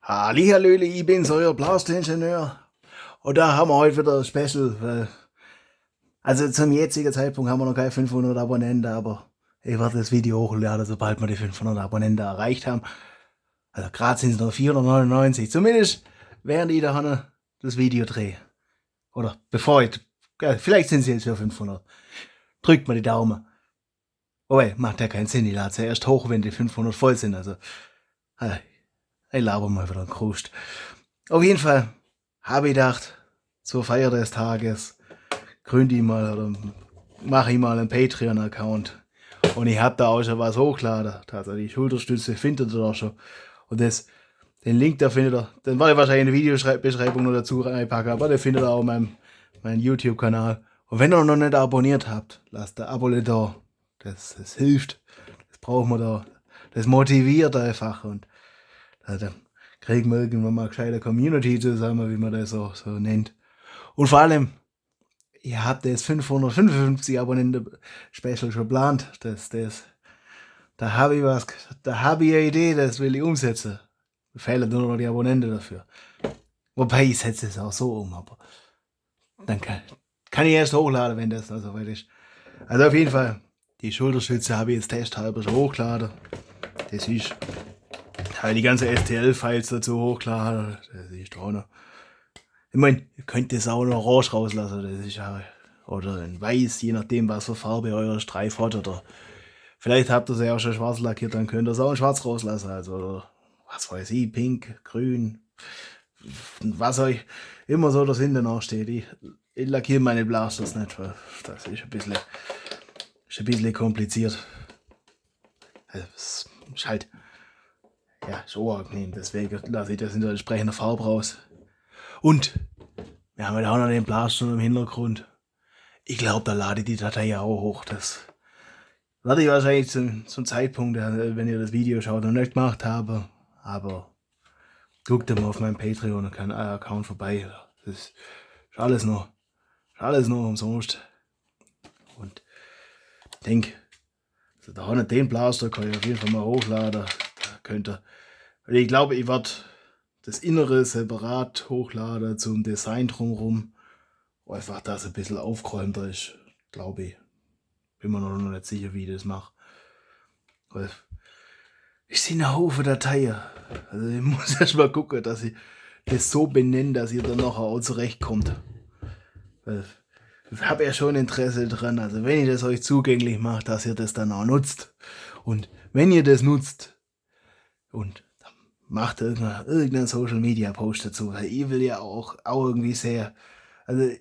Hallihallöle, ich bin's, euer Blaster-Ingenieur. Und da haben wir heute wieder ein Special. Also zum jetzigen Zeitpunkt haben wir noch keine 500 Abonnenten, aber ich werde das Video hochladen, sobald wir die 500 Abonnenten erreicht haben. Also gerade sind es noch 499, zumindest während ich da das Video drehe. Oder bevor ich, ja, vielleicht sind sie jetzt für 500. Drückt mal die Daumen. Oh, macht ja keinen Sinn, ich lade sie erst hoch, wenn die 500 voll sind, also ich laber mal wieder einen Krust. Auf jeden Fall habe ich gedacht, zur Feier des Tages gründe ich mal oder mache ich mal einen Patreon-Account. Und ich habe da auch schon was hochgeladen. Also die Schulterstütze findet ihr da schon. Und den Link, da findet ihr, den werde ich wahrscheinlich in der Videobeschreibung noch dazu reinpacken, aber den findet ihr auch auf meinem YouTube-Kanal. Und wenn ihr noch nicht abonniert habt, lasst ein Abo da. Das hilft. Das brauchen wir da. Das motiviert einfach. Und dann kriegen wir irgendwann mal eine gescheite Community zusammen, wie man das so nennt. Und vor allem, ihr habt das 555 Abonnenten-Special schon geplant. Da habe ich was, da habe ich eine Idee, das will ich umsetzen. Mir fehlen nur noch die Abonnenten dafür. Wobei, ich setze es auch so um, aber dann kann ich erst hochladen, wenn das noch so weit ist. Also auf jeden Fall, die Schulterstütze habe ich jetzt testhalber schon hochgeladen. Das ist, habe die ganze STL-Files dazu hochgeladen. Das ist auch noch. Ich meine, ihr könnt das auch noch orange rauslassen. Das ist ja, oder in weiß, je nachdem, was für Farbe euer Streif hat. Oder vielleicht habt ihr es ja auch schon schwarz lackiert, dann könnt ihr es auch in schwarz rauslassen. Also, oder was weiß ich, pink, grün, was euch immer so dahinter nachsteht. Ich lackiere meine Blasters nicht, weil das ist ein bisschen kompliziert. Also, es ist halt, ja, so angenehm. Deswegen lasse ich das in der entsprechenden Farbe raus. Und wir haben ja auch noch den Blaster im Hintergrund. Ich glaube, da lade ich die Datei auch hoch. Das werde ich wahrscheinlich zum Zeitpunkt, wenn ihr das Video schaut, noch nicht gemacht habe. Aber guckt mal auf meinem Patreon-Account vorbei. Das ist alles noch umsonst. Und ich denke, also da hat den Blaster kann ich auf jeden Fall mal hochladen. Da könnt ihr. Weil ich glaube, ich werde das Innere separat hochladen zum Design drumherum. Einfach, dass es ein bisschen aufgeräumter ist, glaube ich. Bin mir noch nicht sicher, wie ich das mache. Weil ich sehe einen Haufen Dateien. Also ich muss erst mal gucken, dass ich das so benenne, dass ihr dann nachher auch zurechtkommt. Weil ich habe ja schon Interesse dran. Also wenn ich das euch zugänglich mache, dass ihr das dann auch nutzt. Und wenn ihr das nutzt und macht irgendeinen Social Media Post dazu, weil ich will ja auch irgendwie sehr, also,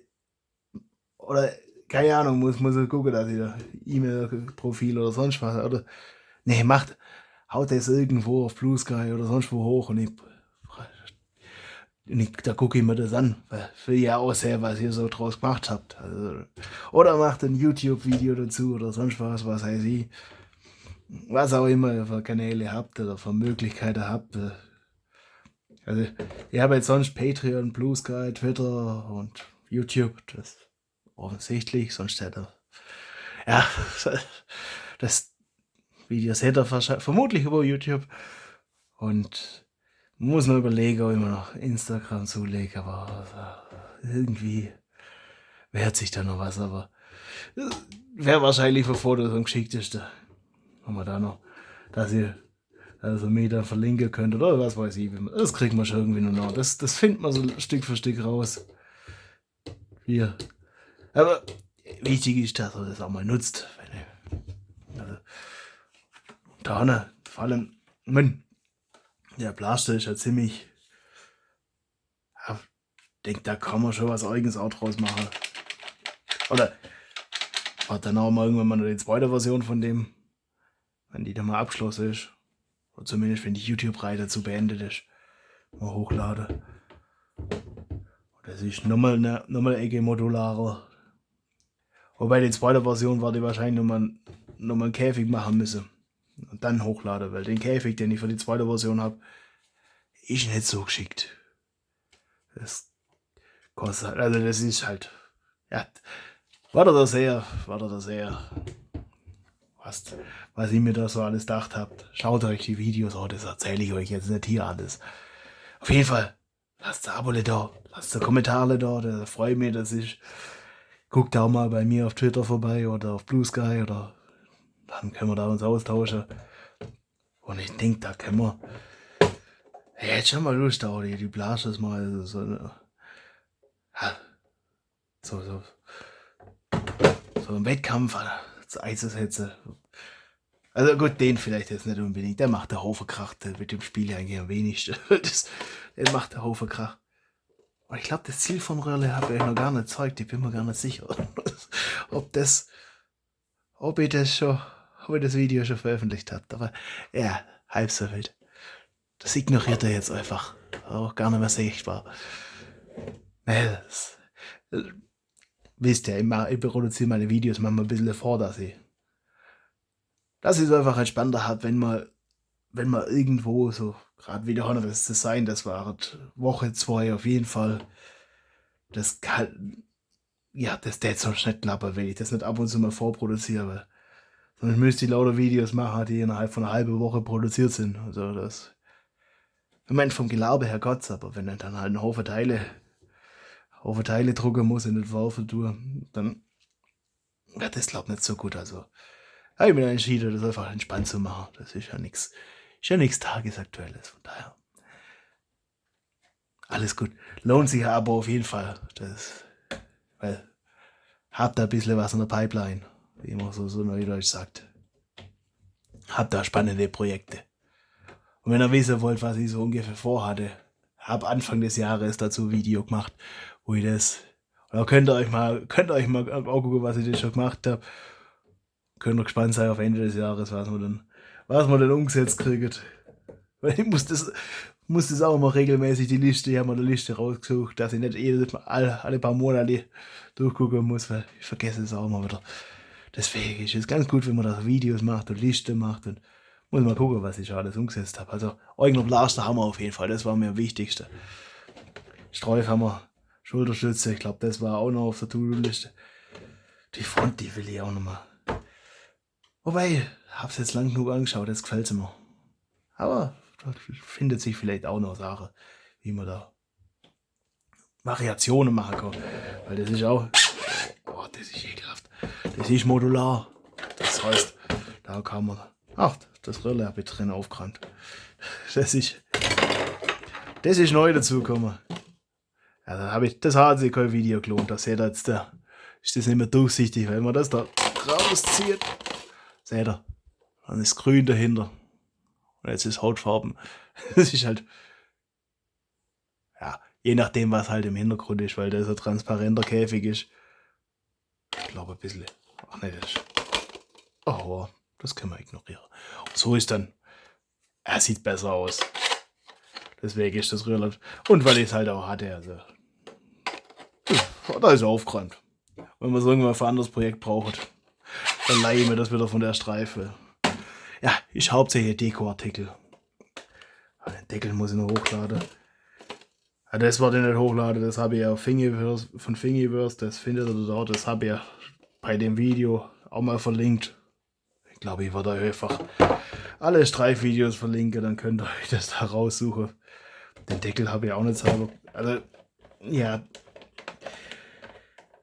oder keine Ahnung, muss ich gucken, dass ich da E-Mail-Profil oder sonst was, oder, nee, haut das irgendwo auf Blue Sky oder sonst wo hoch und da gucke ich mir das an, weil ich will ja auch sehen, was ihr so draus gemacht habt. Also, oder macht ein YouTube-Video dazu oder sonst was weiß ich. Was auch immer ihr für Kanäle habt oder für Möglichkeiten habt. Also, ich habe jetzt sonst Patreon, Blue Sky, Twitter und YouTube. Das offensichtlich, sonst hätte er. Ja, das Video seht ihr vermutlich über YouTube. Und muss noch überlegen, ob ich mir noch Instagram zulege, aber irgendwie wehrt sich da noch was, aber wäre wahrscheinlich für Fotos am geschicktesten. Haben wir da noch, dass ihr mich dann verlinken könnt oder was weiß ich. Das kriegt man schon irgendwie noch. Das findet man so Stück für Stück raus. Hier. Aber wichtig ist, dass ihr das auch mal nutzt. Also, da vor allem, der Blaster ist ja ziemlich. Ja, ich denke, da kann man schon was eigenes auch draus machen. Oder hat dann auch mal irgendwann mal die zweite Version von dem, wenn die dann mal abgeschlossen ist. Oder zumindest wenn die YouTube-Reihe dazu beendet ist. Mal hochladen. Das ist nochmal eine Ecke modularer. Wobei die zweite Version war die wahrscheinlich nochmal einen Käfig machen müssen. Und dann hochladen, weil den Käfig, den ich für die zweite Version habe, ist nicht so geschickt. Das kostet, also das ist halt, ja, wartet da sehr, was ihr mir da so alles gedacht habt. Schaut euch die Videos an, das erzähle ich euch jetzt nicht hier alles. Auf jeden Fall, lasst ein Abo da, lasst ein Kommentar da, da freue ich mich, dass ich. Guckt auch mal bei mir auf Twitter vorbei oder auf Blue Sky oder dann können wir da uns austauschen. Und ich denke, da können wir. Hey, jetzt schon mal Lust, auch die Blases mal so einen Wettkampf einzusetzen. Also gut, den vielleicht jetzt nicht unbedingt. Der macht der Haufen Krach, der mit dem Spiel eigentlich am wenigsten. Der macht der Haufen Krach. Und ich glaube, das Ziel von Röhrle habe ich noch gar nicht gezeigt. Ich bin mir gar nicht sicher, ob ich das Video schon veröffentlicht habe. Aber ja, halb so wild. Das ignoriert er jetzt einfach. Auch gar nicht mehr sichtbar. Wisst ihr, ich produziere meine Videos manchmal ein bisschen vor, dass ich es einfach entspannter habe, wenn man irgendwo so, gerade wieder haben das Design, das war Woche 2 auf jeden Fall. Das kann, ja, das jetzt sonst nicht klappen, wenn ich das nicht ab und zu mal vorproduziere. Sondern ich müsste lauter Videos machen, die innerhalb von einer halben Woche produziert sind. Also das, ich meine, vom Gelaber her Gott, aber wenn ich dann halt einen Haufen Teile drucken muss und nicht werfen tue, dann wird das glaube ich nicht so gut. Also habe ich mir dann entschieden, das einfach entspannt zu machen. Das ist ja nichts Tagesaktuelles. Von daher alles gut. Lohnt sich aber auf jeden Fall. Weil habt da ein bisschen was in der Pipeline, wie man so neudeutsch sagt. Habt da spannende Projekte. Und wenn ihr wissen wollt, was ich so ungefähr vorhatte, hab Anfang des Jahres dazu ein Video gemacht, wo ich das. Oder könnt ihr euch mal gucken, was ich denn schon gemacht habe. Könnt ihr gespannt sein auf Ende des Jahres, was wir dann umgesetzt kriegen. Weil ich muss das auch mal regelmäßig ich habe mir eine Liste rausgesucht, dass ich nicht jedes Mal alle paar Monate durchgucken muss, weil ich vergesse es auch mal wieder. Deswegen ist es ganz gut, wenn man da Videos macht und Liste macht und muss mal gucken, was ich schon alles umgesetzt habe. Also Eugen Blaster haben wir auf jeden Fall, das war mir am wichtigsten. Streufhammer, Schulterstütze, ich glaube, das war auch noch auf der To-Do-Liste. Die Front, die will ich auch noch mal. Wobei, hab's jetzt lang genug angeschaut, das gefällt mir. Aber da findet sich vielleicht auch noch Sachen, wie man da Variationen machen kann. Weil das ist auch, das ist ekelhaft. Das ist modular. Das heißt, da kann man, das Röhrle habe ich drin aufgerannt. Das ist neu dazugekommen. Ja, das hat sich kein Video gelohnt. Da seht ihr jetzt, da ist das nicht mehr durchsichtig, wenn man das da rauszieht. Seht ihr, dann ist grün dahinter. Und jetzt ist Hautfarben. Das ist halt, ja, je nachdem, was halt im Hintergrund ist, weil das ein transparenter Käfig ist. Ich glaube ein bisschen. Ach nee, das können wir ignorieren. Und so ist dann, er sieht besser aus. Deswegen ist das Rührland. Und weil ich es halt auch hatte, also. Da ist er aufgeräumt. Wenn man es irgendwann für ein anderes Projekt braucht, dann leihe ich mir das wieder von der Streife. Ja, ich hauptsächlich Dekoartikel. Den Deckel muss ich noch hochladen. Ja, das war den nicht hochladen, das habe ich ja von Thingiverse, das findet ihr dort, das habe ich ja bei dem Video auch mal verlinkt. Ich glaube, ich werde euch einfach alle Streifvideos verlinken, dann könnt ihr euch das da raussuchen. Den Deckel habe ich auch nicht selber. Also, ja,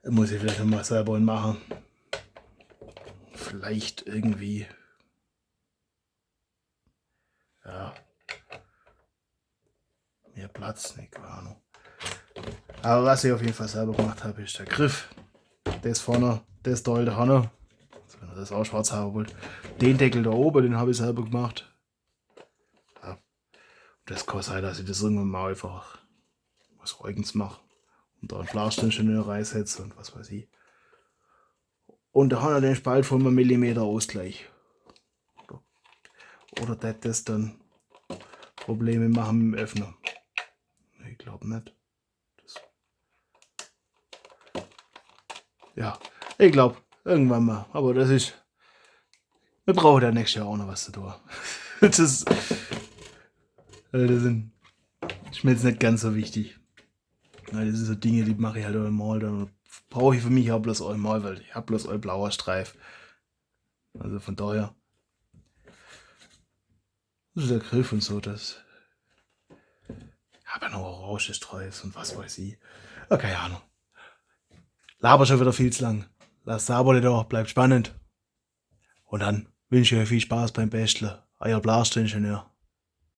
muss ich vielleicht nochmal selber machen. Vielleicht irgendwie. Ja. Mehr Platz, ne, keine Ahnung. Aber was ich auf jeden Fall selber gemacht habe, ist der Griff. Das vorne, das da da vorne. Also wenn ihr das auch schwarz haben wollt. Den Deckel da oben, den habe ich selber gemacht. Ja. Das kann sein, dass ich das irgendwann mal einfach was Eugens mache. Und da ein Blaseningenieur reinsetze und was weiß ich. Und da hat er den Spalt von einem Millimeter Ausgleich. Oder das dann Probleme machen mit dem Öffner. Ich glaube nicht. Ja, ich glaube, irgendwann mal. Aber das ist. Wir brauchen ja nächstes Jahr auch noch was zu tun. Das ist mir jetzt nicht ganz so wichtig. Das sind so Dinge, die mache ich halt einmal. Dann brauche ich für mich auch bloß einmal, weil ich habe bloß ein blauer Streif. Also von daher. Das ist der Griff und so. Das Aber noch Orangenstreus und was weiß ich. Ja, keine Ahnung. Laber schon wieder viel zu lang. Lasst ein Abo da, bleibt spannend. Und dann wünsche ich euch viel Spaß beim Basteln. Euer Blastingenieur.